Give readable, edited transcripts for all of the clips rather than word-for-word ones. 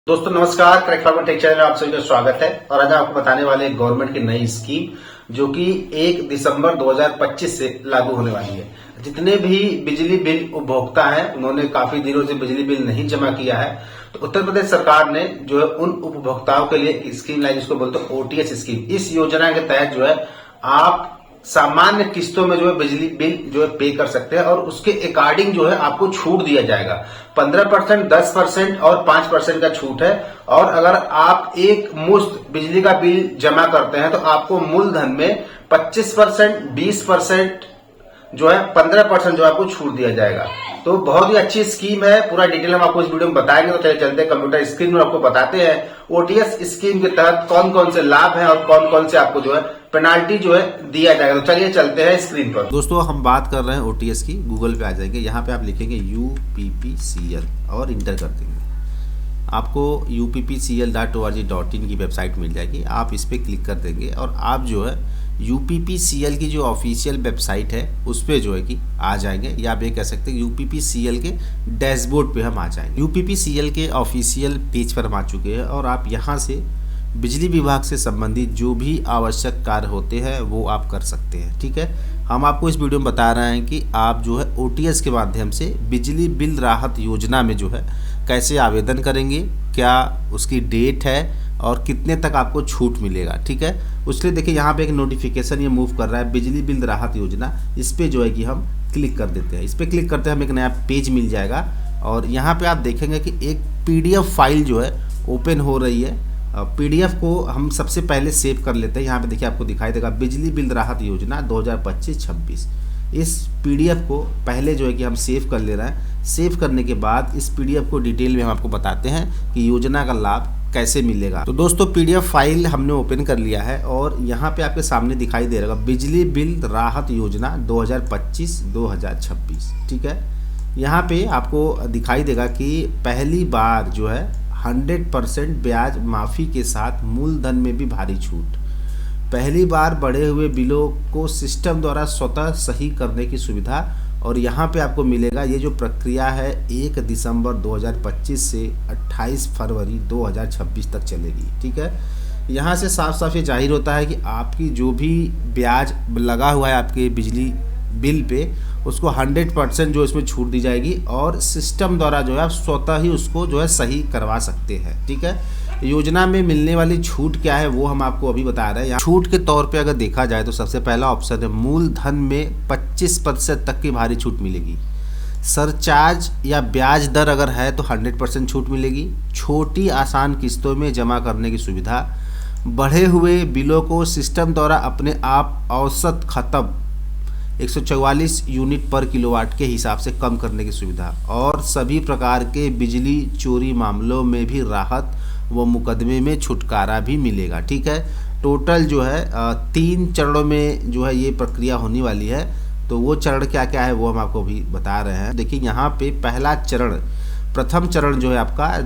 दोस्तों नमस्कार, crack farmer take channel में आप सभी का स्वागत है। और आज आपको बताने वाले गवर्नमेंट की नई स्कीम जो कि 1 दिसंबर 2025 से लागू होने वाली है। जितने भी बिजली बिल उपभोक्ता हैं, उन्होंने काफी दिनों से बिजली बिल नहीं जमा किया है, तो उत्तर प्रदेश सरकार ने जो है उन उपभोक्ताओं के लिए स्कीम लाई जिसको बोलते हैं ओटीएस स्कीम। इस योजना के तहत जो है आप सामान्य किस्तों में जो है बिजली बिल जो है पे कर सकते हैं और उसके अकॉर्डिंग जो है आपको छूट दिया जाएगा। 15%, 10% और 5% का छूट है। और अगर आप एक मुश्त बिजली का बिल जमा करते हैं तो आपको मूलधन में 25%, 20% जो है 15% जो आपको छूट दिया जाएगा। तो बहुत ही अच्छी स्कीम है। पूरा डिटेल हम आपको इस वीडियो में बताएंगे। तो चलिए चलते हैं कंप्यूटर स्क्रीन में, आपको बताते हैं ओटीएस स्कीम के तहत कौन कौन से लाभ हैं और कौन कौन से आपको जो है पेनाल्टी जो है दिया जाएगा। तो चलिए चलते हैं स्क्रीन पर। दोस्तों हम बात कर रहे हैं ओटीएस की। गूगल पे आ जाएंगे, यहाँ पे आप लिखेंगे UPPCL और इंटर कर देंगे। आपको uppcl.org.in की वेबसाइट मिल जाएगी। आप इस पर क्लिक कर देंगे और आप जो है UPPCL की जो ऑफिशियल वेबसाइट है उस पर जो है कि आ जाएंगे, या आप ये कह सकते हैं UPPCL के डैशबोर्ड पे हम आ जाएंगे। UPPCL के ऑफिशियल पेज पर हम आ चुके हैं और आप यहाँ से बिजली विभाग से संबंधित जो भी आवश्यक कार्य होते हैं वो आप कर सकते हैं। ठीक है, हम आपको इस वीडियो में बता रहे हैं कि आप जो है ओटीएस के माध्यम से बिजली बिल राहत योजना में जो है कैसे आवेदन करेंगे, क्या उसकी डेट है और कितने तक आपको छूट मिलेगा। ठीक है, उसके लिए देखिए यहाँ पे एक नोटिफिकेशन ये मूव कर रहा है, बिजली बिल राहत योजना। इस पर जो है कि हम क्लिक कर देते हैं। इस पर क्लिक करते हैं, हमें एक नया पेज मिल जाएगा और यहाँ पे आप देखेंगे कि एक PDF फाइल जो है ओपन हो रही है। PDF को हम सबसे पहले सेव कर लेते हैं। यहाँ पे देखिए आपको दिखाई देगा बिजली बिल राहत योजना 2025-26। इस PDF को पहले जो है कि हम सेव कर ले रहे हैं। सेव करने के बाद इस PDF को डिटेल में हम आपको बताते हैं कि योजना का लाभ कैसे मिलेगा। तो दोस्तों PDF फाइल हमने ओपन कर लिया है और यहाँ पे आपके सामने दिखाई दे रहा है बिजली बिल राहत योजना 2025-2026। ठीक है, यहाँ पे आपको दिखाई देगा कि पहली बार जो है 100% ब्याज माफ़ी के साथ मूलधन में भी भारी छूट। पहली बार बढ़े हुए बिलों को सिस्टम द्वारा स्वतः सही करने की सुविधा। और यहाँ पे आपको मिलेगा, ये जो प्रक्रिया है 1 दिसंबर 2025 से 28 फरवरी 2026 तक चलेगी। ठीक है, यहाँ से साफ साफ ये जाहिर होता है कि आपकी जो भी ब्याज लगा हुआ है आपके बिजली बिल पे, उसको 100% जो इसमें छूट दी जाएगी और सिस्टम द्वारा जो है आप स्वतः ही उसको जो है सही करवा सकते हैं। ठीक है, योजना में मिलने वाली छूट क्या है वो हम आपको अभी बता रहे हैं। छूट के तौर पे अगर देखा जाए तो सबसे पहला ऑप्शन है मूलधन में 25% तक की भारी छूट मिलेगी। सरचार्ज या ब्याज दर अगर है तो 100% छूट मिलेगी। छोटी आसान किस्तों में जमा करने की सुविधा। बढ़े हुए बिलों को सिस्टम द्वारा अपने आप औसत खपत 144 यूनिट पर किलोवाट के हिसाब से कम करने की सुविधा। और सभी प्रकार के बिजली चोरी मामलों में भी राहत व मुकदमे में छुटकारा भी मिलेगा। ठीक है, टोटल जो है 3 चरणों में जो है ये प्रक्रिया होने वाली है। तो वो चरण क्या क्या है वो हम आपको अभी बता रहे हैं। देखिए यहाँ पे पहला चरण, प्रथम चरण जो है आपका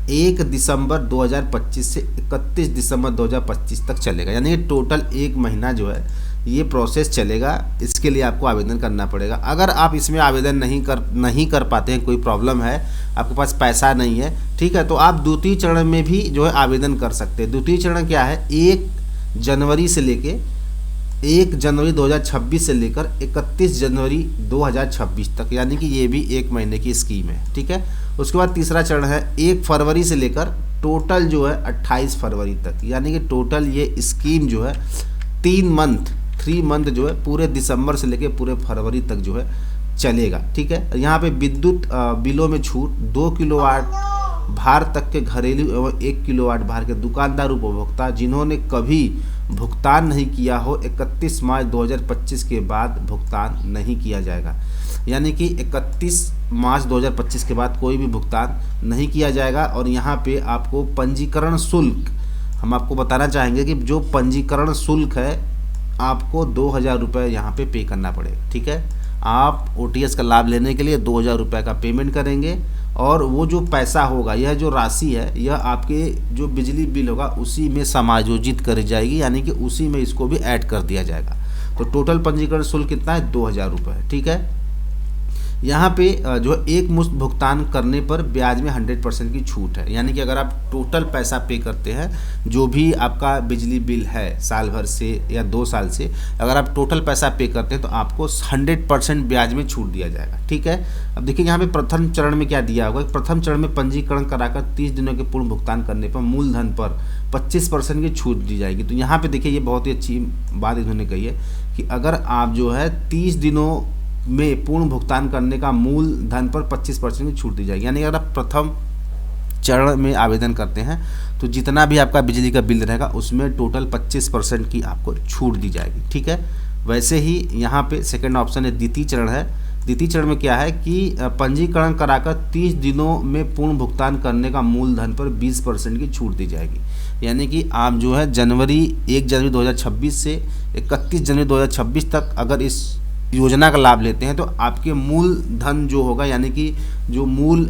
1 दिसंबर 2025 से 31 दिसंबर 2025 तक चलेगा। यानी टोटल 1 महीना जो है ये प्रोसेस चलेगा। इसके लिए आपको आवेदन करना पड़ेगा। अगर आप इसमें आवेदन नहीं कर पाते हैं, कोई प्रॉब्लम है, आपके पास पैसा नहीं है, ठीक है, तो आप द्वितीय चरण में भी जो है आवेदन कर सकते हैं। द्वितीय चरण क्या है, 1 जनवरी 2026 से लेकर 31 जनवरी 2026 तक, यानी कि ये भी 1 महीने की स्कीम है। ठीक है, उसके बाद तीसरा चरण है 1 फरवरी से लेकर टोटल जो है 28 फरवरी तक, यानी कि टोटल ये स्कीम जो है 3 मंथ जो है पूरे दिसंबर से लेकर पूरे फरवरी तक जो है चलेगा। ठीक है, यहाँ पे विद्युत बिलों में छूट 2 किलोवाट भार तक के घरेलू एवं 1 किलोवाट भार के दुकानदार उपभोक्ता जिन्होंने कभी भुगतान नहीं किया हो 31 मार्च 2025 के बाद भुगतान नहीं किया जाएगा। यानी कि 31 मार्च 2025 के बाद कोई भी भुगतान नहीं किया जाएगा। और यहाँ पे आपको पंजीकरण शुल्क, हम आपको बताना चाहेंगे कि जो पंजीकरण शुल्क है आपको 2000 रुपये यहाँ पे करना पड़ेगा। ठीक है, आप ओटीएस का लाभ लेने के लिए 2000 रुपये का पेमेंट करेंगे और वो जो पैसा होगा, यह जो राशि है, यह आपके जो बिजली बिल होगा उसी में समायोजित करी जाएगी, यानी कि उसी में इसको भी ऐड कर दिया जाएगा। तो टोटल पंजीकरण शुल्क कितना है, 2000 रुपये। ठीक है, यहाँ पे जो एक मुश्त भुगतान करने पर ब्याज में 100% की छूट है। यानी कि अगर आप टोटल पैसा पे करते हैं, जो भी आपका बिजली बिल है साल भर से या 2 साल से, अगर आप टोटल पैसा पे करते हैं तो आपको 100% ब्याज में छूट दिया जाएगा। ठीक है, अब देखिए यहाँ पे प्रथम चरण में क्या दिया होगा। प्रथम चरण में पंजीकरण कराकर 30 दिनों के पूर्ण भुगतान करने पर मूलधन पर 25% की छूट दी जाएगी। तो यहाँ पे देखिए ये बहुत ही अच्छी बात इन्होंने कही है कि अगर आप जो है 30 दिनों में पूर्ण भुगतान करने का मूलधन पर 25% की छूट दी जाएगी। यानी अगर आप प्रथम चरण में आवेदन करते हैं तो जितना भी आपका बिजली का बिल रहेगा उसमें टोटल 25% की आपको छूट दी जाएगी। ठीक है, वैसे ही यहाँ पे सेकंड ऑप्शन है द्वितीय चरण है। द्वितीय चरण में क्या है कि पंजीकरण कराकर 30 दिनों में पूर्ण भुगतान करने का मूलधन पर 20% की छूट दी जाएगी। यानी कि आप जो है 1 जनवरी 2026 से 31 जनवरी 2026 तक अगर इस योजना का लाभ लेते हैं तो आपके मूलधन जो होगा, यानी कि जो मूल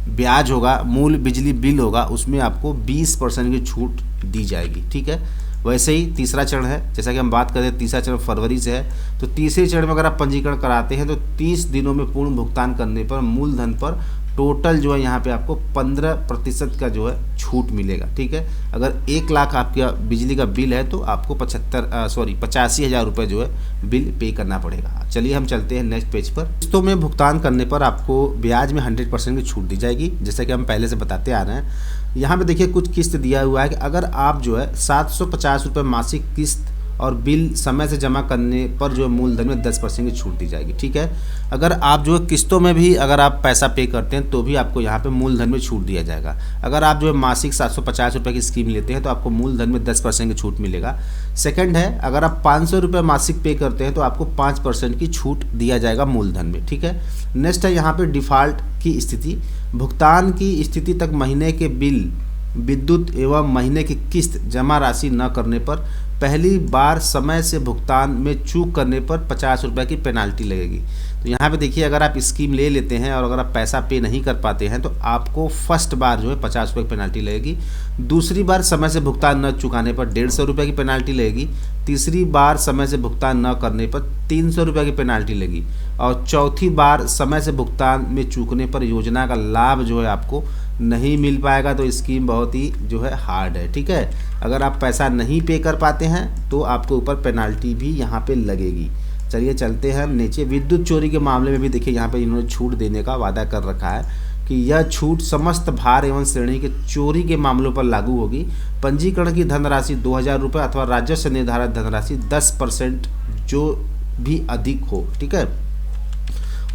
ब्याज होगा, मूल बिजली बिल होगा, उसमें आपको 20% की छूट दी जाएगी। ठीक है, वैसे ही तीसरा चरण है, जैसा कि हम बात करें तीसरा चरण फरवरी से है। तो तीसरे चरण में अगर आप पंजीकरण कराते हैं तो 30 दिनों में पूर्ण भुगतान करने पर मूलधन पर टोटल जो है यहाँ पे आपको 15% का जो है छूट मिलेगा। ठीक है, अगर 1 लाख आपका बिजली का बिल है तो आपको 85,000 रुपये जो है बिल पे करना पड़ेगा। चलिए हम चलते हैं नेक्स्ट पेज पर। किस्तों में भुगतान करने पर आपको ब्याज में 100% की छूट दी जाएगी, जैसा कि हम पहले से बताते आ रहे हैं। यहाँ पे देखिए कुछ किस्त दिया हुआ है कि अगर आप जो है 750 रुपये मासिक किस्त और बिल समय से जमा करने पर जो है मूलधन में 10% की छूट दी जाएगी। ठीक है, अगर आप जो है किस्तों में भी अगर आप पैसा पे करते हैं तो भी आपको यहाँ पे मूलधन में छूट दिया जाएगा। अगर आप जो है मासिक 750 रुपये की स्कीम लेते हैं तो आपको मूलधन में 10% की छूट मिलेगा। सेकंड है, अगर आप 500 रुपये मासिक पे करते हैं तो आपको 5% की छूट दिया जाएगा मूलधन में। ठीक है, नेक्स्ट है यहाँ पे डिफ़ॉल्ट की स्थिति। भुगतान की स्थिति तक महीने के बिल, विद्युत एवं महीने की किस्त जमा राशि न करने पर पहली बार समय से भुगतान में चूक करने पर 50 रुपये की पेनाल्टी लगेगी। तो यहाँ पे देखिए अगर आप स्कीम ले लेते हैं और अगर आप पैसा पे नहीं कर पाते हैं तो आपको फर्स्ट बार जो है 50 रुपये की पेनाल्टी लगेगी। दूसरी बार समय से भुगतान न चुकाने पर 150 रुपये की पेनाल्टी लगेगी। तीसरी बार समय से भुगतान न करने पर 300 रुपये की पेनाल्टी लगेगी। और चौथी बार समय से भुगतान में चूकने पर योजना का लाभ जो है आपको नहीं मिल पाएगा। तो स्कीम बहुत ही जो है हार्ड है। ठीक है, अगर आप पैसा नहीं पे कर पाते हैं तो आपके ऊपर पेनाल्टी भी यहाँ पे लगेगी। चलिए चलते हैं नीचे। विद्युत चोरी के मामले में भी देखिए यहाँ पे इन्होंने छूट देने का वादा कर रखा है कि यह छूट समस्त भार एवं श्रेणी के चोरी के मामलों पर लागू होगी। पंजीकरण की धनराशि 2000 रुपये अथवा राजस्व निर्धारित धनराशि 10% जो भी अधिक हो। ठीक है,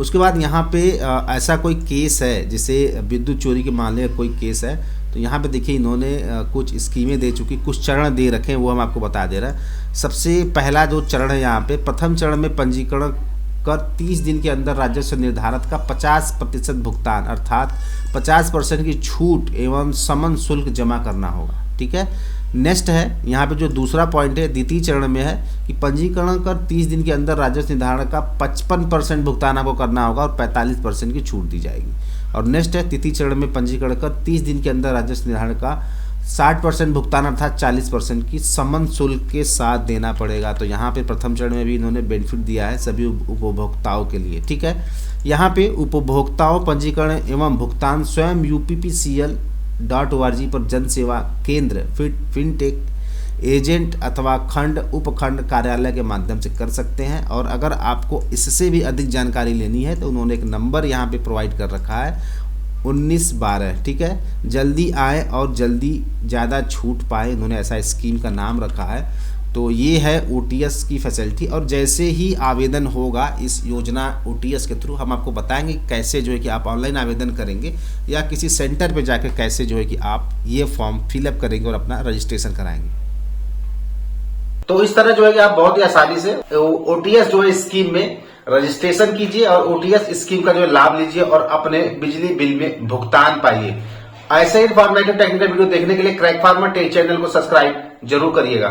उसके बाद यहाँ पे ऐसा कोई केस है जिसे विद्युत चोरी के मामले का कोई केस है तो यहाँ पे देखिए इन्होंने कुछ स्कीमें दे चुकी, कुछ चरण दे रखे हैं, वो हम आपको बता दे रहे हैं। सबसे पहला जो चरण है यहाँ पे, प्रथम चरण में पंजीकरण कर 30 दिन के अंदर राजस्व निर्धारित का 50% भुगतान अर्थात 50% की छूट एवं समन शुल्क जमा करना होगा। ठीक है, नेक्स्ट है यहाँ पे जो दूसरा पॉइंट है द्वितीय चरण में है कि पंजीकरण कर 30 दिन के अंदर राजस्व निर्धारण का 55% भुगतान आपको करना होगा और 45% की छूट दी जाएगी। और नेक्स्ट है तृतीय चरण में पंजीकरण कर 30 दिन के अंदर राजस्व निर्धारण का 60% भुगतान अर्थात 40% की समन शुल्क के साथ देना पड़ेगा। तो यहाँ पे प्रथम चरण में भी इन्होंने बेनिफिट दिया है सभी उपभोक्ताओं के लिए। ठीक है, यहाँ पे उपभोक्ताओं पंजीकरण एवं भुगतान स्वयं UPPCL.org पर जन सेवा केंद्र, फिनटेक एजेंट अथवा खंड उपखंड कार्यालय के माध्यम से कर सकते हैं। और अगर आपको इससे भी अधिक जानकारी लेनी है तो उन्होंने एक नंबर यहाँ पे प्रोवाइड कर रखा है 1912। ठीक है, जल्दी आए और जल्दी ज़्यादा छूट पाए, इन्होंने ऐसा स्कीम का नाम रखा है। तो ये है OTS की फैसिलिटी। और जैसे ही आवेदन होगा इस योजना OTS के थ्रू हम आपको बताएंगे कैसे जो है कि आप ऑनलाइन आवेदन करेंगे या किसी सेंटर पे जाकर कैसे जो है कि आप ये फॉर्म फिलअप करेंगे और अपना रजिस्ट्रेशन कराएंगे। तो इस तरह जो है कि आप बहुत ही आसानी से OTS जो है स्कीम में रजिस्ट्रेशन कीजिए और OTS स्कीम का जो है लाभ लीजिए और अपने बिजली बिल में भुगतान पाइए। ऐसे ही इन्फॉर्मेटिव टेक्निकल वीडियो देखने के लिए क्रैक फार्मर टेक चैनल को सब्सक्राइब जरूर करिएगा।